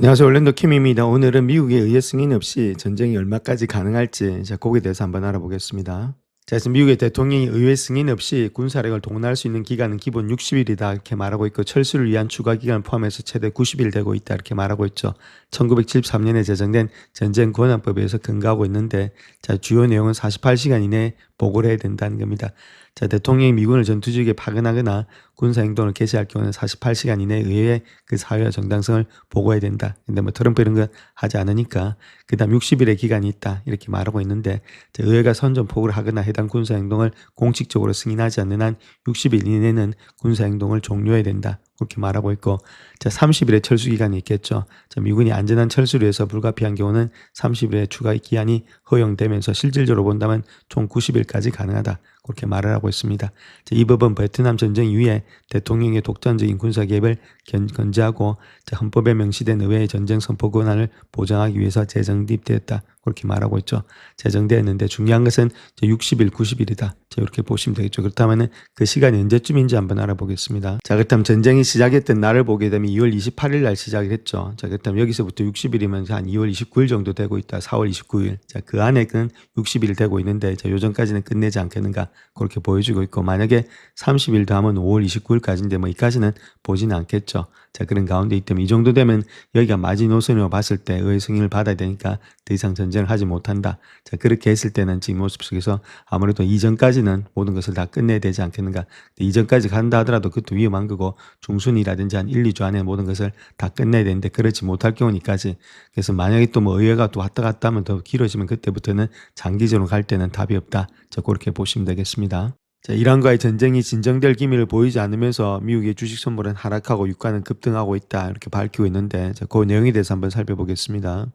안녕하세요. 올랜도 킴입니다. 오늘은 미국의 의회 승인 없이 전쟁이 얼마까지 가능할지 거기에 대해서 한번 알아보겠습니다. 자, 그래서 미국의 대통령이 의회 승인 없이 군사력을 동원할 수 있는 기간은 기본 60일이다 이렇게 말하고 있고 철수를 위한 추가 기간을 포함해서 최대 90일 되고 있다 이렇게 말하고 있죠. 1973년에 제정된 전쟁 권한법에 의해서 근거하고 있는데 자, 주요 내용은 48시간 이내에 보고를 해야 된다는 겁니다. 자, 대통령이 미군을 전투지역에 파견하거나 군사행동을 개시할 경우는 48시간 이내에 의회에 그 사유와 정당성을 보고해야 된다. 근데 뭐 트럼프 이런 거 하지 않으니까 그 다음 60일의 기간이 있다 이렇게 말하고 있는데 의회가 선전포고를 하거나 해당 군사행동을 공식적으로 승인하지 않는 한 60일 이내는 군사행동을 종료해야 된다. 그렇게 말하고 있고, 자, 30일의 철수 기간이 있겠죠. 자, 미군이 안전한 철수를 위해서 불가피한 경우는 30일의 추가 기한이 허용되면서 실질적으로 본다면 총 90일까지 가능하다. 그렇게 말을 하고 있습니다. 자, 이 법은 베트남 전쟁 이후에 대통령의 독단적인 군사 개입을 건재하고 헌법에 명시된 의회의 전쟁 선포 권한을 보장하기 위해서 제정되었다. 그렇게 말하고 있죠. 제정되었는데 중요한 것은 60일, 90일이다. 이렇게 보시면 되겠죠. 그렇다면 그 시간이 언제쯤인지 한번 알아보겠습니다. 자, 그렇다면 전쟁이 시작했던 날을 보게 되면 2월 28일 날 시작을 했죠. 자, 그렇다면 여기서부터 60일이면 한 2월 29일 정도 되고 있다. 4월 29일. 자, 그 안에는 60일 되고 있는데 자, 요전까지는 끝내지 않겠는가 그렇게 보여주고 있고 만약에 30일 더 하면 5월 29일까지인데 뭐 이까지는 보지는 않겠죠. 자, 그런 가운데 있다면 이 정도 되면 여기가 마지노선으로 봤을 때 의회 승인을 받아야 되니까 더 이상 전쟁을 하지 못한다. 자, 그렇게 했을 때는 지금 모습 속에서 아무래도 이전까지는 모든 것을 다 끝내야 되지 않겠는가. 이전까지 간다 하더라도 그것도 위험한 거고 중순이라든지 한 1, 2주 안에 모든 것을 다 끝내야 되는데 그렇지 못할 경우니까지. 그래서 만약에 또 뭐 의회가 또 왔다 갔다 하면 더 길어지면 그때부터는 장기적으로 갈 때는 답이 없다. 자, 그렇게 보시면 되겠습니다. 자, 이란과의 전쟁이 진정될 기미를 보이지 않으면서 미국의 주식 선물은 하락하고 유가는 급등하고 있다 이렇게 밝히고 있는데 자, 그 내용에 대해서 한번 살펴보겠습니다.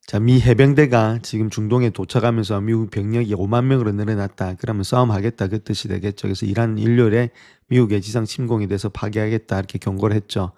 자, 미 해병대가 지금 중동에 도착하면서 미국 병력이 5만 명으로 늘어났다. 그러면 싸움하겠다 그 뜻이 되겠죠. 그래서 이란 일요일에 미국의 지상 침공에 대해서 파괴하겠다 이렇게 경고를 했죠.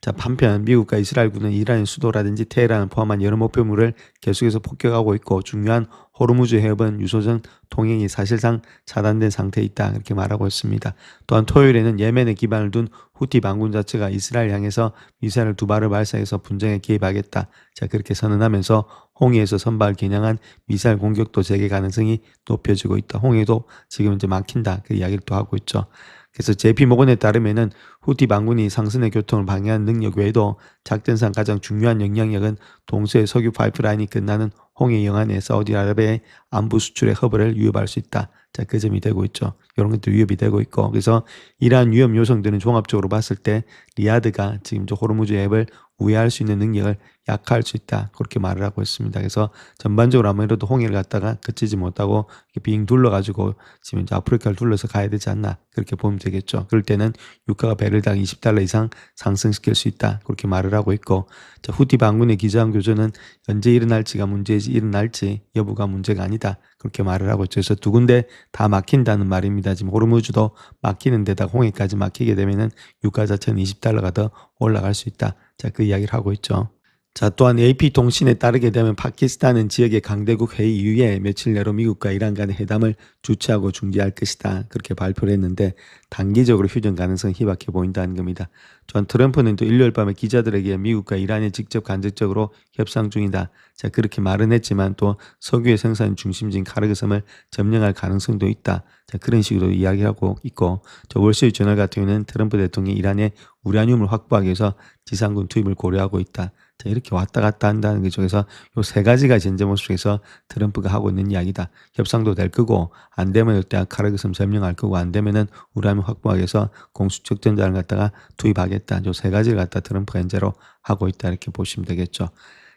자, 한편 미국과 이스라엘군은 이란의 수도라든지 테헤란을 포함한 여러 목표물을 계속해서 폭격하고 있고 중요한 호르무즈 해협은 유소선 통행이 사실상 차단된 상태에 있다 이렇게 말하고 있습니다. 또한 토요일에는 예멘에 기반을 둔 후티 반군 자체가 이스라엘 향해서 미사일 2발을 발사해서 분쟁에 개입하겠다. 자, 그렇게 선언하면서 홍해에서 선박을 겨냥한 미사일 공격도 재개 가능성이 높여지고 있다. 홍해도 지금 이제 막힌다 그 이야기를 또 하고 있죠. 그래서 JP모건에 따르면은 후티 반군이 상선의 교통을 방해한 능력 외에도 작전상 가장 중요한 영향력은 동서의 석유 파이프라인이 끝나는 홍해 영안에 사우디아라비아의 안부 수출의 허브를 위협할 수 있다. 자, 그 점이 되고 있죠. 이런 것도 위협이 되고 있고 그래서 이러한 위험 요소들은 종합적으로 봤을 때 리야드가 지금 호르무즈 해협을 우회할 수 있는 능력을 약화할 수 있다. 그렇게 말을 하고 있습니다. 그래서 전반적으로 아무래도 홍해를 갔다가 그치지 못하고 빙 둘러가지고 지금 이제 아프리카를 둘러서 가야 되지 않나 그렇게 보면 되겠죠. 그럴 때는 유가가 배럴당 $20 이상 상승시킬 수 있다. 그렇게 말을 하고 있고 자, 후티 반군의 기자한 교전은 언제 일어날지가 문제이지 일어날지 여부가 문제가 아니다. 그렇게 말을 하고 있죠. 그래서 두 군데 다 막힌다는 말입니다. 지금 호르무즈도 막히는 데다 홍해까지 막히게 되면은 유가 자체는 $20가 더 올라갈 수 있다. 자, 그 이야기를 하고 있죠. 자, 또한 AP통신에 따르게 되면 파키스탄은 지역의 강대국 회의 이후에 며칠 내로 미국과 이란 간의 회담을 주최하고 중지할 것이다. 그렇게 발표를 했는데 단기적으로 휴전 가능성이 희박해 보인다는 겁니다. 또한 트럼프는 또 일요일 밤에 기자들에게 미국과 이란이 직접 간접적으로 협상 중이다. 자, 그렇게 말은 했지만 또 석유의 생산 중심지인 카르그섬을 점령할 가능성도 있다. 자, 그런 식으로 이야기하고 있고 월스트리트저널 같은 경우는 트럼프 대통령이 이란에 우라늄을 확보하기 위해서 지상군 투입을 고려하고 있다. 자, 이렇게 왔다 갔다 한다는 거죠. 그래서 요 세 가지가 현재 모습 속에서 트럼프가 하고 있는 이야기다. 협상도 될 거고 안 되면 이때 카르그섬 점령할 거고 안 되면은 우라늄 확보하기 위해서 공수적 전자를 갖다가 투입하겠다. 요 세 가지를 갖다 트럼프가 현재로 하고 있다 이렇게 보시면 되겠죠.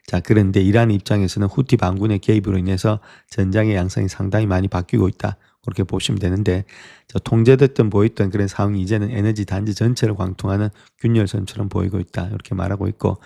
자, 그런데 이란 입장에서는 후티 반군의 개입으로 인해서 전장의 양상이 상당히 많이 바뀌고 있다. 그렇게 보시면 되는데 통제됐던 보였던 그런 상황이 이제는 에너지 단지 전체를 관통하는 균열선처럼 보이고 있다. 이렇게 말하고 있고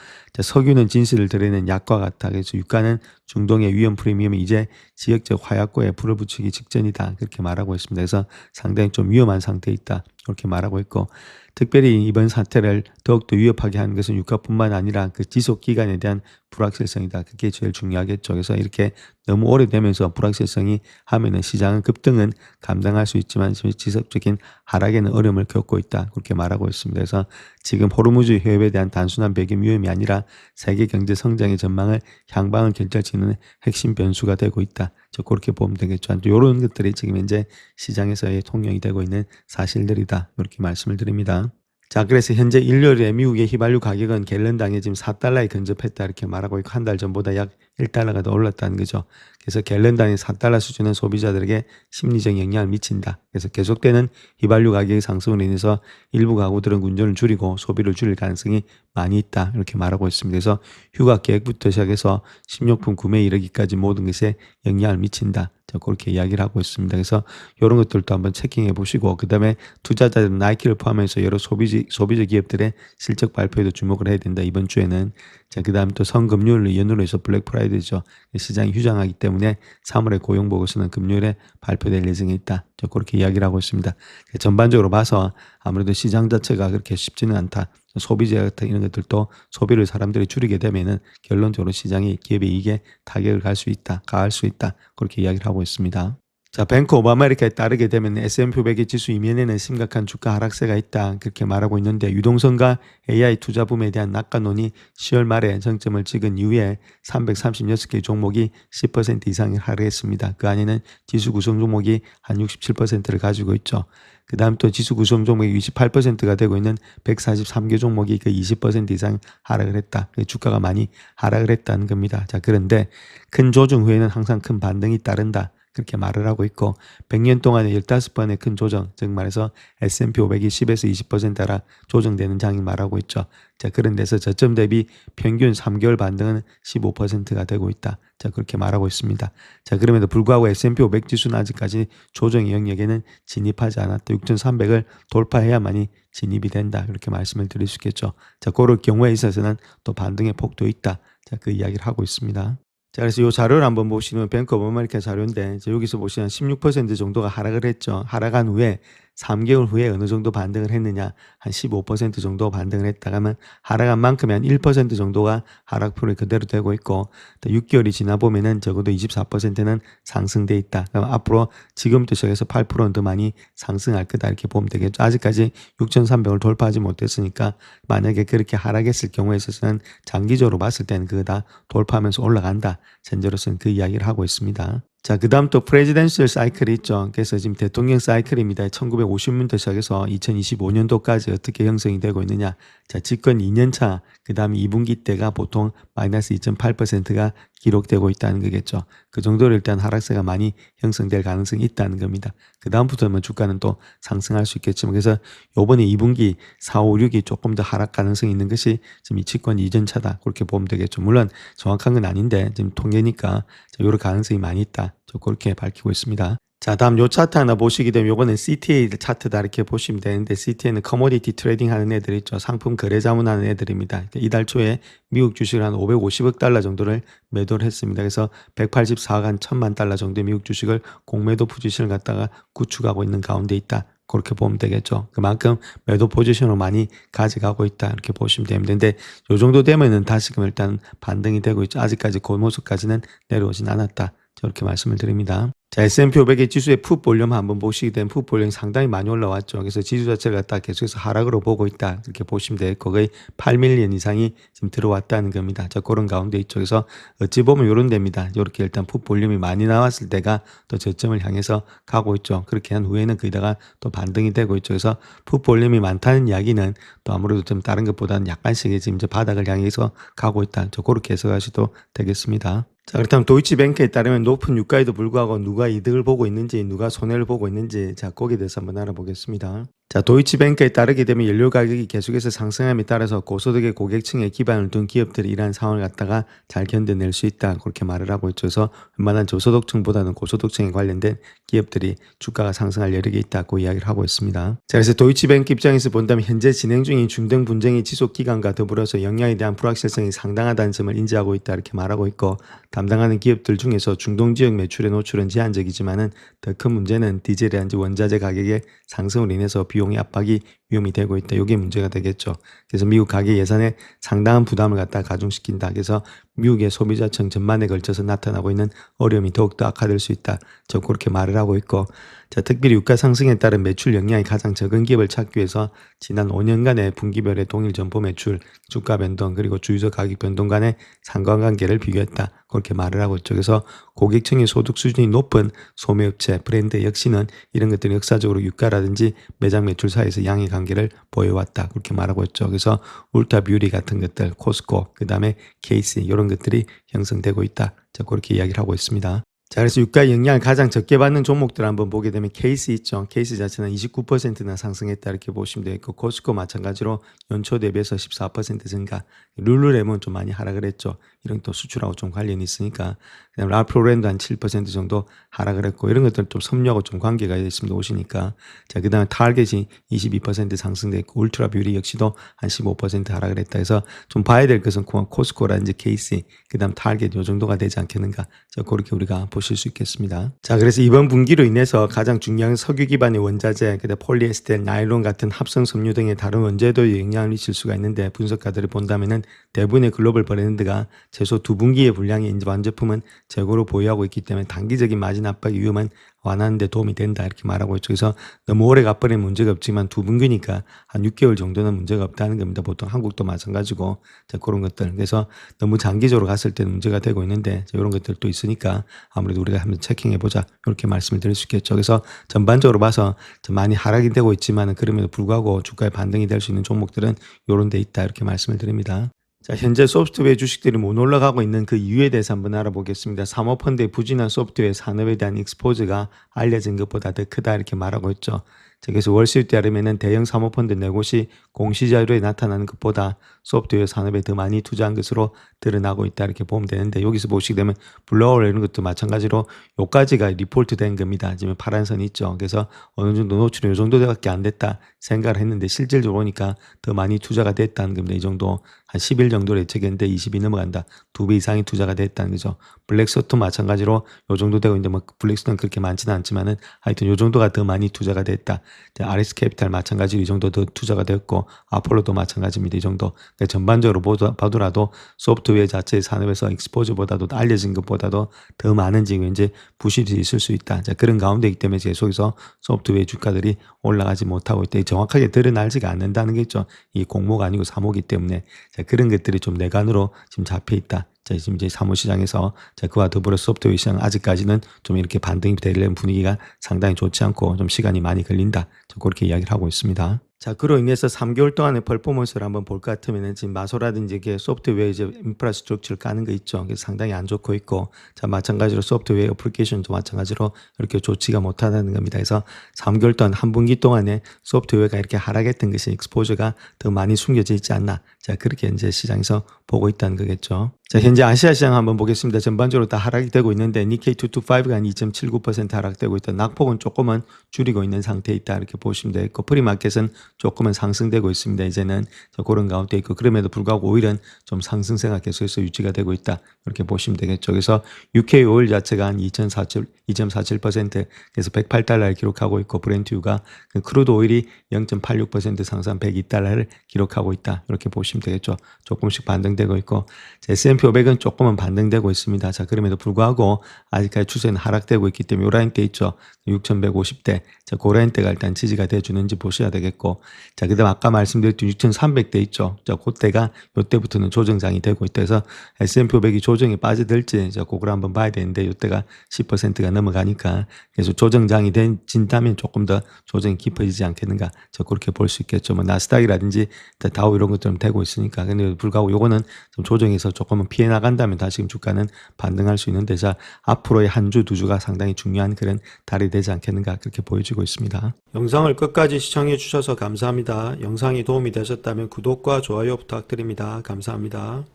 석유는 진실을 드러내는 약과 같다. 그래서 유가는 중동의 위험 프리미엄이 이제 지역적 화약고에 불을 붙이기 직전이다. 그렇게 말하고 있습니다. 그래서 상당히 좀 위험한 상태에 있다. 그렇게 말하고 있고 특별히 이번 사태를 더욱더 위협하게 하는 것은 유가뿐만 아니라 그 지속 기간에 대한 불확실성이다. 그게 제일 중요하겠죠. 그래서 이렇게 너무 오래되면서 불확실성이 하면은 시장은 급등은 감당할 수 있지만 지속적인 하락에는 어려움을 겪고 있다. 그렇게 말하고 있습니다. 그래서 지금 호르무즈 해협에 대한 단순한 배경 위험이 아니라 세계 경제 성장의 전망을 향방을 결정짓는 핵심 변수가 되고 있다. 그렇게 보면 되겠죠. 이런 것들이 지금 현재 시장에서의 통용이 되고 있는 사실들이다. 이렇게 말씀을 드립니다. 자, 그래서 현재 일요일에 미국의 휘발유 가격은 갤런당에 지금 4달러에 근접했다 이렇게 말하고 있고 한 달 전보다 약 1달러가 더 올랐다는 거죠. 그래서 갤런당의 4달러 수준은 소비자들에게 심리적 영향을 미친다. 그래서 계속되는 휘발유 가격의 상승으로 인해서 일부 가구들은 운전을 줄이고 소비를 줄일 가능성이 많이 있다 이렇게 말하고 있습니다. 그래서 휴가 계획부터 시작해서 식료품 구매 이르기까지 모든 것에 영향을 미친다. 그렇게 이야기를 하고 있습니다. 그래서 이런 것들도 한번 체킹해 보시고 그다음에 투자자들은 나이키를 포함해서 여러 소비자 기업들의 실적 발표에도 주목을 해야 된다. 이번 주에는. 자, 그다음 또 성금요일 연휴로 해서 블랙 프라이데이죠. 시장이 휴장하기 때문에 3월에 고용 보고서는 금요일에 발표될 예정이 있다. 그렇게 이야기를 하고 있습니다. 전반적으로 봐서 아무래도 시장 자체가 그렇게 쉽지는 않다. 소비재 같은 이런 것들도 소비를 사람들이 줄이게 되면은 결론적으로 시장이 기업의 이익에 타격을 가할 수 있다. 그렇게 이야기를 하고 있습니다. 자, 뱅크 오브 아메리카에 따르게 되면 S&P 500의 지수 이면에는 심각한 주가 하락세가 있다. 그렇게 말하고 있는데 유동성과 AI 투자 붐에 대한 낙관론이 10월 말에 정점을 찍은 이후에 336개 종목이 10% 이상 하락했습니다. 그 안에는 지수 구성 종목이 한 67%를 가지고 있죠. 그 다음 또 지수 구성 종목이 28%가 되고 있는 143개 종목이 그 20% 이상 하락을 했다. 주가가 많이 하락을 했다는 겁니다. 자, 그런데 큰 조정 후에는 항상 큰 반등이 따른다. 그렇게 말을 하고 있고 100년 동안에 15번의 큰 조정, 즉 말해서 S&P 500이 10에서 20% 하락 조정되는 장이 말하고 있죠. 자, 그런 데서 저점 대비 평균 3개월 반등은 15%가 되고 있다. 자, 그렇게 말하고 있습니다. 자, 그럼에도 불구하고 S&P 500 지수는 아직까지 조정의 영역에는 진입하지 않았다. 6,300을 돌파해야만이 진입이 된다. 이렇게 말씀을 드릴 수 있겠죠. 자, 그럴 경우에 있어서는 또 반등의 폭도 있다. 자, 그 이야기를 하고 있습니다. 자, 그래서 이 자료를 한번 보시면 뱅크 오브 아메리카 자료인데 여기서 보시면 16% 정도가 하락을 했죠. 하락한 후에 3개월 후에 어느 정도 반등을 했느냐 한 15% 정도 반등을 했다가 하면 하락한 만큼의 한 1% 정도가 하락폭이 그대로 되고 있고 또 6개월이 지나 보면은 적어도 24%는 상승돼 있다. 그럼 앞으로 지금부터 시작해서 8%는 더 많이 상승할 거다 이렇게 보면 되겠죠. 아직까지 6,300을 돌파하지 못했으니까 만약에 그렇게 하락했을 경우에 있어서는 장기적으로 봤을 때는 그거 다 돌파하면서 올라간다. 현재로서는 그 이야기를 하고 있습니다. 자, 그 다음 또 프레지던셜 사이클이 있죠. 그래서 지금 대통령 사이클입니다. 1950년부터 시작해서 2025년도까지 어떻게 형성이 되고 있느냐. 자, 집권 2년차, 그 다음에 2분기 때가 보통 마이너스 2.8%가 기록되고 있다는 거겠죠. 그 정도로 일단 하락세가 많이 형성될 가능성이 있다는 겁니다. 그 다음부터는 주가는 또 상승할 수 있겠지만 그래서 요번에 2분기 4, 5, 6이 조금 더 하락 가능성이 있는 것이 지금 이 집권 이전차다. 그렇게 보면 되겠죠. 물론 정확한 건 아닌데 지금 통계니까 여러 가능성이 많이 있다. 그렇게 밝히고 있습니다. 자, 다음 요 차트 하나 보시게 되면 요거는 CTA 차트다 이렇게 보시면 되는데 CTA는 커머디티 트레이딩 하는 애들 있죠. 상품 거래 자문하는 애들입니다. 이달 초에 미국 주식을 한 550억 달러 정도를 매도를 했습니다. 그래서 184억 한 1000만 달러 정도의 미국 주식을 공매도 포지션을 갖다가 구축하고 있는 가운데 있다. 그렇게 보면 되겠죠. 그만큼 매도 포지션을 많이 가져가고 있다. 이렇게 보시면 되는데 요 정도 되면은 다시금 일단 반등이 되고 있죠. 아직까지 그 모습까지는 내려오진 않았다. 저렇게 말씀을 드립니다. 자, S&P 500의 지수의 풋 볼륨 한번 보시게 되면 풋 볼륨이 상당히 많이 올라왔죠. 그래서 지수 자체가 딱 계속해서 하락으로 보고 있다. 이렇게 보시면 되겠고 거의 8밀리언 이상이 지금 들어왔다는 겁니다. 자, 그런 가운데 있죠. 그래서 어찌 보면 이런 데입니다. 이렇게 일단 풋 볼륨이 많이 나왔을 때가 또 저점을 향해서 가고 있죠. 그렇게 한 후에는 거기다가 또 반등이 되고 있죠. 그래서 풋 볼륨이 많다는 이야기는 또 아무래도 좀 다른 것보다는 약간씩 지금 이제 바닥을 향해서 가고 있다. 저 그렇게 해석하셔도 되겠습니다. 자, 그렇다면 도이치뱅크에 따르면 높은 유가에도 불구하고 누가 이득을 보고 있는지 누가 손해를 보고 있는지 자, 거기에 대해서 한번 알아보겠습니다. 자, 도이치뱅크에 따르게 되면 연료 가격이 계속해서 상승함에 따라서 고소득의 고객층에 기반을 둔 기업들이 이러한 상황을 갖다가 잘 견뎌낼 수 있다. 그렇게 말을 하고 있죠. 그래서 웬만한 저소득층보다는 고소득층에 관련된 기업들이 주가가 상승할 여력이 있다고 이야기를 하고 있습니다. 자, 그래서 도이치뱅크 입장에서 본다면 현재 진행 중인 중등 분쟁의 지속 기간과 더불어서 영향에 대한 불확실성이 상당하다는 점을 인지하고 있다. 이렇게 말하고 있고 담당하는 기업들 중에서 중동 지역 매출의 노출은 제한적이지만은 더 큰 문제는 디젤이라든지 원자재 가격의 상승으로 인해서 비용의 압박이 위험이 되고 있다. 이게 문제가 되겠죠. 그래서 미국 가계 예산에 상당한 부담을 갖다 가중시킨다. 그래서 미국의 소비자층 전반에 걸쳐서 나타나고 있는 어려움이 더욱더 악화될 수 있다. 저 그렇게 말을 하고 있고, 자, 특별히 유가 상승에 따른 매출 영향이 가장 적은 기업을 찾기 위해서 지난 5년간의 분기별의 동일 점포 매출, 주가 변동, 그리고 주유소 가격 변동 간의 상관관계를 비교했다. 그렇게 말을 하고 있죠. 그래서 고객층의 소득 수준이 높은 소매업체, 브랜드 역시는 이런 것들이 역사적으로 유가라든지 매장 매출 사이에서 양의 관계를 보여왔다. 그렇게 말하고 있죠. 그래서 울타 뷰리 같은 것들, 코스코, 그 다음에 케이스 이런 것들이 형성되고 있다. 자, 그렇게 이야기를 하고 있습니다. 자, 그래서 유가 영향을 가장 적게 받는 종목들을 한번 보게 되면 케이스 있죠. 케이스 자체는 29%나 상승했다 이렇게 보시면 되겠고, 코스코 마찬가지로 연초 대비해서 14% 증가, 룰루레몬 좀 많이 하락을 했죠. 이런 또 수출하고 좀 관련이 있으니까. 그다음에 랄프로렌도 한 7% 정도 하락을 했고, 이런 것들은 좀 섬유하고 좀 관계가 있습니다. 오시니까. 자, 그다음에 타겟이 22% 상승됐고, 울트라 뷰리 역시도 한 15% 하락을 했다. 그래서 좀 봐야 될 것은 코스코라든지 케이스, 그다음 타겟 요 정도가 되지 않겠는가. 자, 그렇게 우리가 보실 수 있겠습니다. 자, 그래서 이번 분기로 인해서 가장 중요한 석유 기반의 원자재, 그다음 폴리에스테, 나일론 같은 합성 섬유 등의 다른 원재료에 영향을 미칠 수가 있는데, 분석가들이 본다면은 대부분의 글로벌 브랜드가 최소 2분기의 분량의 완제품은 재고로 보유하고 있기 때문에 단기적인 마진 압박 위험은 완화하는 데 도움이 된다 이렇게 말하고 있죠. 그래서 너무 오래 가버리면 문제가 없지만 2분기니까 한 6개월 정도는 문제가 없다는 겁니다. 보통 한국도 마찬가지고. 자, 그런 것들. 그래서 너무 장기적으로 갔을 때는 문제가 되고 있는데, 자, 이런 것들도 있으니까 아무래도 우리가 한번 체킹해보자 이렇게 말씀을 드릴 수 있겠죠. 그래서 전반적으로 봐서 좀 많이 하락이 되고 있지만 그럼에도 불구하고 주가의 반등이 될 수 있는 종목들은 이런 데 있다 이렇게 말씀을 드립니다. 자, 현재 소프트웨어 주식들이 못 올라가고 있는 그 이유에 대해서 한번 알아보겠습니다. 사모펀드의 부진한 소프트웨어 산업에 대한 익스포즈가 알려진 것보다 더 크다 이렇게 말하고 있죠. 자, 그래서 월스트리트에 따르면 대형 사모펀드 4곳이 공시자료에 나타나는 것보다 소프트웨어 산업에 더 많이 투자한 것으로 드러나고 있다 이렇게 보면 되는데, 여기서 보시게 되면 블루아울 이런 것도 마찬가지로 요까지가 리포트 된 겁니다. 지금 파란 선이 있죠. 그래서 어느 정도 노출이 요 정도밖에 안 됐다 생각을 했는데 실질적으로 보니까 더 많이 투자가 됐다는 겁니다. 이 정도 한 10일 정도로 예측했는데 20이 넘어간다. 2배 이상이 투자가 됐다는 거죠. 블랙스톤 마찬가지로 요 정도 되고 있는데 뭐 블랙스톤은 그렇게 많지는 않지만은 하여튼 요 정도가 더 많이 투자가 됐다. RS 캐피탈 마찬가지로 이 정도 더 투자가 됐고, 아폴로도 마찬가지입니다. 이 정도. 그러니까 전반적으로 봐더라도 소프트웨어 자체의 산업에서 익스포즈보다도 알려진 것보다도 더 많은 지금 이제 부실이 있을 수 있다. 자, 그런 가운데이기 때문에 계속해서 소프트웨어 주가들이 올라가지 못하고 있다. 정확하게 드러나지가 않는다는 게 있죠. 이 공모가 아니고 사모기 때문에. 자, 그런 것들이 좀 내관으로 지금 잡혀 있다. 자, 지금 이제 사무시장에서 자, 그와 더불어 소프트웨어 시장 아직까지는 좀 이렇게 반등이 되려는 분위기가 상당히 좋지 않고 좀 시간이 많이 걸린다. 좀 그렇게 이야기를 하고 있습니다. 자, 그로 인해서 3개월 동안의 퍼포먼스를 한번 볼 것 같으면 지금 마소라든지 이게 소프트웨어 이제 인프라스트럭처를 까는 거 있죠. 그게 상당히 안 좋고 있고, 자, 마찬가지로 소프트웨어 어플리케이션도 마찬가지로 이렇게 좋지가 못하다는 겁니다. 그래서 3개월 동안 한 분기 동안에 소프트웨어가 이렇게 하락했던 것이 익스포저가 더 많이 숨겨져 있지 않나. 자, 그렇게 이제 시장에서 보고 있다는 거겠죠. 자, 현재 아시아 시장 한번 보겠습니다. 전반적으로 다 하락이 되고 있는데 니케이 225가 한 2.79% 하락되고 있다. 낙폭은 조금은 줄이고 있는 상태에 있다. 이렇게 보시면 되겠고, 프리마켓은 조금은 상승되고 있습니다. 이제는 그런 가운데 있고, 그럼에도 불구하고 오일은 좀 상승세가 계속해서 유지가 되고 있다. 이렇게 보시면 되겠죠. 그래서 UK 오일 자체가 한 2.47% 그래서 108달러를 기록하고 있고, 브렌트유가 크루드 오일이 0.86% 상승 102달러를 기록하고 있다. 이렇게 보시면 되겠죠. 조금씩 반등되고 있고, S&P 500은 조금은 반등되고 있습니다. 자, 그럼에도 불구하고 아직까지 추세는 하락되고 있기 때문에 요 라인대 있죠. 6,150대. 자, 그 라인대가 일단 지지가 돼주는지 보셔야 되겠고, 자, 그 다음 아까 말씀드렸던 6,300대 있죠. 자, 그때가 요때부터는 조정장이 되고 있다 해서 S&P 500이 조정에 빠져들지, 자, 그걸 한번 봐야 되는데 요때가 10%가 넘어가니까 계속 조정장이 진다면 조금 더 조정이 깊어지지 않겠는가. 자, 그렇게 볼 수 있겠죠. 뭐 나스닥이라든지 다우 이런 것들은 되고 있으니까. 근데 불구하고 요거는 좀 조정에서 조금은 피해 나간다면 다시금 주가는 반등할 수 있는데, 자, 앞으로의 한 주, 두 주가 상당히 중요한 그런 달이 되지 않겠는가 그렇게 보여지고 있습니다. 영상을 끝까지 시청해 주셔서 감사합니다. 영상이 도움이 되셨다면 구독과 좋아요 부탁드립니다. 감사합니다.